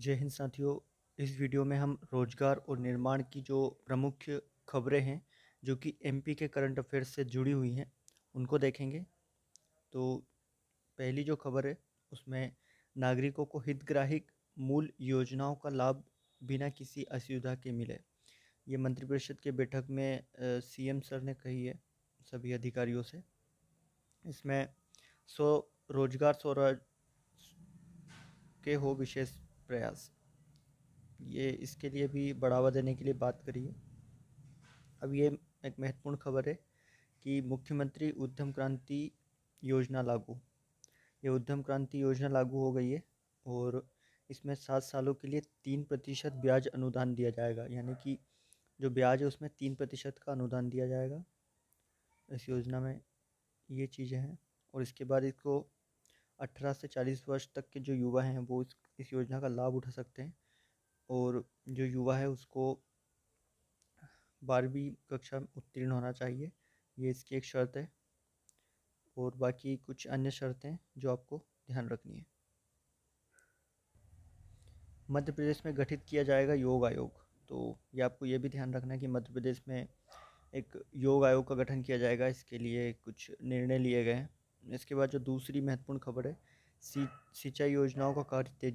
जय हिंद साथियों। इस वीडियो में हम रोजगार और निर्माण की जो प्रमुख खबरें हैं जो कि एमपी के करंट अफेयर्स से जुड़ी हुई हैं उनको देखेंगे। तो पहली जो खबर है उसमें नागरिकों को हितग्राही मूल योजनाओं का लाभ बिना किसी असुविधा के मिले। ये मंत्रिपरिषद के बैठक में सीएम सर ने कही है सभी अधिकारियों से। इसमें स्व रोजगार स्वराज के हो विशेष प्रयास, ये इसके लिए भी बढ़ावा देने के लिए बात करी है। अब ये एक महत्वपूर्ण खबर है कि मुख्यमंत्री उद्यम क्रांति योजना लागू। ये उद्यम क्रांति योजना लागू हो गई है और इसमें 7 सालों के लिए 3% ब्याज अनुदान दिया जाएगा, यानी कि जो ब्याज है उसमें 3% का अनुदान दिया जाएगा इस योजना में। ये चीज़ें हैं और इसके बाद इसको 18 से 40 वर्ष तक के जो युवा हैं वो इस योजना का लाभ उठा सकते हैं। और जो युवा है उसको 12वीं कक्षा में उत्तीर्ण होना चाहिए, ये इसकी एक शर्त है। और बाकी कुछ अन्य शर्तें जो आपको ध्यान रखनी है। मध्य प्रदेश में गठित किया जाएगा योग आयोग। तो ये आपको ये भी ध्यान रखना है कि मध्य प्रदेश में एक योग आयोग का गठन किया जाएगा, इसके लिए कुछ निर्णय लिए गए हैं। इसके बाद जो दूसरी महत्वपूर्ण खबर है, सिंचाई योजनाओं का कार्य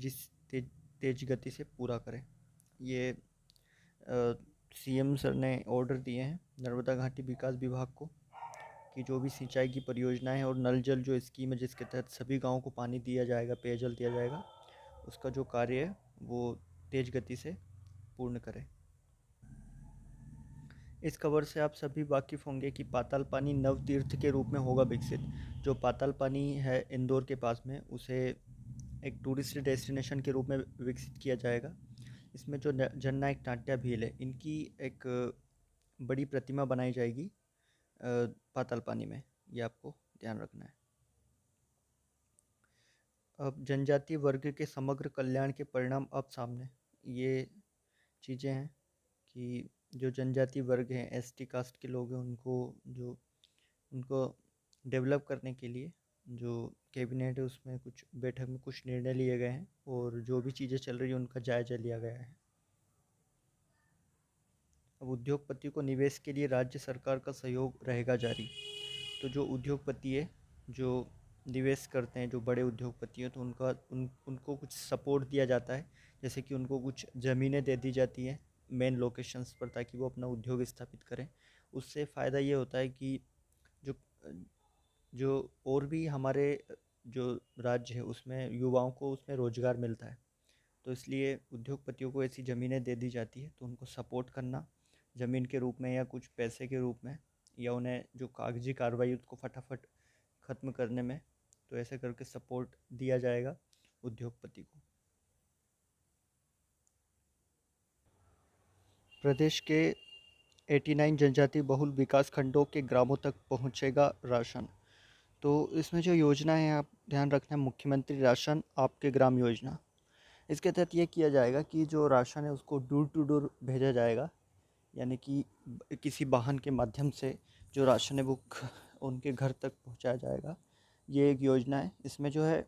तेज गति से पूरा करें। ये सीएम सर ने ऑर्डर दिए हैं नर्मदा घाटी विकास विभाग को कि जो भी सिंचाई की परियोजनाएं और नल जल जो स्कीम है जिसके तहत सभी गांवों को पानी दिया जाएगा, पेयजल दिया जाएगा, उसका जो कार्य है वो तेज गति से पूर्ण करें। इस खबर से आप सभी वाकिफ़ होंगे कि पाताल पानी नव तीर्थ के रूप में होगा विकसित। जो पाताल पानी है इंदौर के पास में, उसे एक टूरिस्ट डेस्टिनेशन के रूप में विकसित किया जाएगा। इसमें जो जननायक टाटिया भील है इनकी एक बड़ी प्रतिमा बनाई जाएगी पाताल पानी में, ये आपको ध्यान रखना है। अब जनजातीय वर्ग के समग्र कल्याण के परिणाम अब सामने। ये चीज़ें हैं कि जो जनजातीय वर्ग हैं, एसटी कास्ट के लोग हैं, उनको डेवलप करने के लिए जो कैबिनेट है उसमें कुछ बैठक में कुछ निर्णय लिए गए हैं और जो भी चीज़ें चल रही हैं उनका जायजा लिया गया है। अब उद्योगपति को निवेश के लिए राज्य सरकार का सहयोग रहेगा जारी। तो जो उद्योगपति है, जो निवेश करते हैं, जो बड़े उद्योगपति हैं, तो उनको कुछ सपोर्ट दिया जाता है। जैसे कि उनको कुछ ज़मीनें दे दी जाती हैं मेन लोकेशंस पर ताकि वो अपना उद्योग स्थापित करें। उससे फ़ायदा ये होता है कि जो जो और भी हमारे जो राज्य है उसमें युवाओं को उसमें रोज़गार मिलता है। तो इसलिए उद्योगपतियों को ऐसी ज़मीनें दे दी जाती है, तो उनको सपोर्ट करना ज़मीन के रूप में या कुछ पैसे के रूप में, या उन्हें जो कागजी कार्रवाई उसको फटाफट ख़त्म करने में, तो ऐसे करके सपोर्ट दिया जाएगा उद्योगपति को। प्रदेश के 89 जनजाति बहुल विकास खंडों के ग्रामों तक पहुंचेगा राशन। तो इसमें जो योजना है आप ध्यान रखना, मुख्यमंत्री राशन आपके ग्राम योजना। इसके तहत ये किया जाएगा कि जो राशन है उसको डोर टू डोर भेजा जाएगा, यानी कि किसी वाहन के माध्यम से जो राशन है वो उनके घर तक पहुंचाया जाएगा। ये एक योजना है। इसमें जो है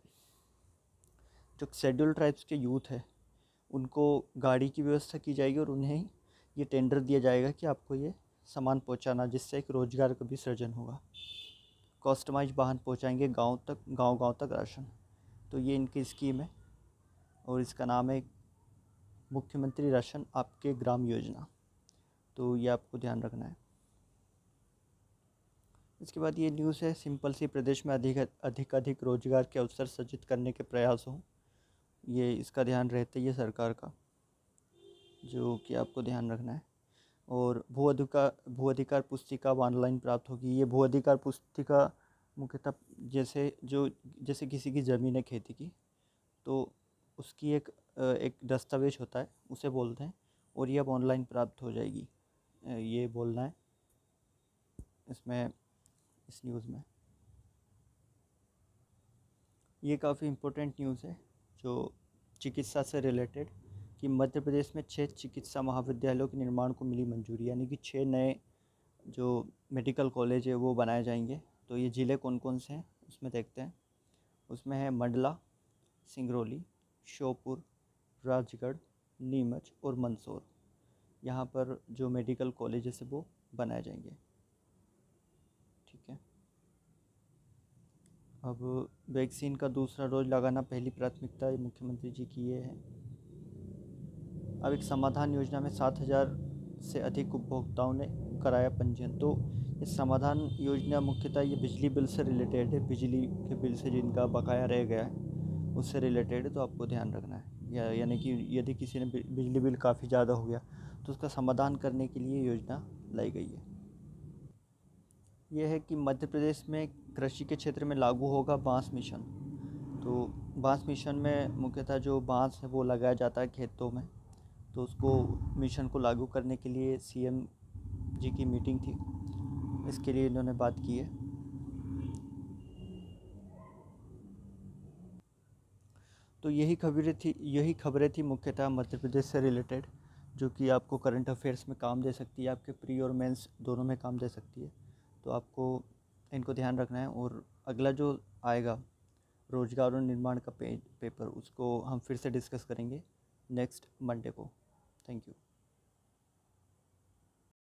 जो शेड्यूल ट्राइब्स के यूथ है उनको गाड़ी की व्यवस्था की जाएगी और उन्हें ये टेंडर दिया जाएगा कि आपको ये सामान पहुंचाना, जिससे एक रोज़गार का भी सृजन होगा। कस्टमाइज वाहन पहुंचाएंगे गांव तक राशन। तो ये इनकी स्कीम है और इसका नाम है मुख्यमंत्री राशन आपके ग्राम योजना। तो ये आपको ध्यान रखना है। इसके बाद ये न्यूज़ है सिंपल सी, प्रदेश में अधिक रोजगार के अवसर सृजित करने के प्रयास हों। ये इसका ध्यान रहता ही है सरकार का, जो कि आपको ध्यान रखना है। और भू अधिकार पुस्तिका ऑनलाइन प्राप्त होगी। ये भू अधिकार पुस्तिका मुख्यतः जैसे किसी की ज़मीन है खेती की, तो उसकी एक दस्तावेज होता है, उसे बोलते हैं, और ये अब ऑनलाइन प्राप्त हो जाएगी। ये बोलना है इसमें, इस न्यूज़ में। ये काफ़ी इम्पोर्टेंट न्यूज़ है जो चिकित्सा से रिलेटेड, कि मध्य प्रदेश में 6 चिकित्सा महाविद्यालयों के निर्माण को मिली मंजूरी, यानी कि 6 नए जो मेडिकल कॉलेज है वो बनाए जाएंगे। तो ये ज़िले कौन कौन से हैं उसमें देखते हैं। उसमें है मंडला, सिंगरौली, श्योपुर, राजगढ़, नीमच और मंदसौर, यहाँ पर जो मेडिकल कॉलेजेस है वो बनाए जाएंगे। ठीक है। अब वैक्सीन का दूसरा डोज लगाना पहली प्राथमिकता मुख्यमंत्री जी की ये है। अब एक समाधान योजना में 7,000 से अधिक उपभोक्ताओं ने कराया पंजीयन। तो इस समाधान योजना मुख्यतः ये बिजली बिल से रिलेटेड है, बिजली के बिल से जिनका बकाया रह गया है उससे रिलेटेड है, तो आपको ध्यान रखना है। यानी कि यदि किसी ने बिजली बिल काफ़ी ज़्यादा हो गया तो उसका समाधान करने के लिए योजना लाई गई है। यह है कि मध्य प्रदेश में कृषि के क्षेत्र में लागू होगा बांस मिशन। तो बांस मिशन में मुख्यतः जो बांस है वो लगाया जाता है खेतों में, तो उसको मिशन को लागू करने के लिए सीएम जी की मीटिंग थी, इसके लिए इन्होंने बात की है। तो यही खबरें थी मुख्यतः मध्य प्रदेश से रिलेटेड, जो कि आपको करंट अफेयर्स में काम दे सकती है, आपके प्री और मेंस दोनों में काम दे सकती है। तो आपको इनको ध्यान रखना है। और अगला जो आएगा रोजगार और निर्माण का पेपर, उसको हम फिर से डिस्कस करेंगे नेक्स्ट मंडे को। Thank you.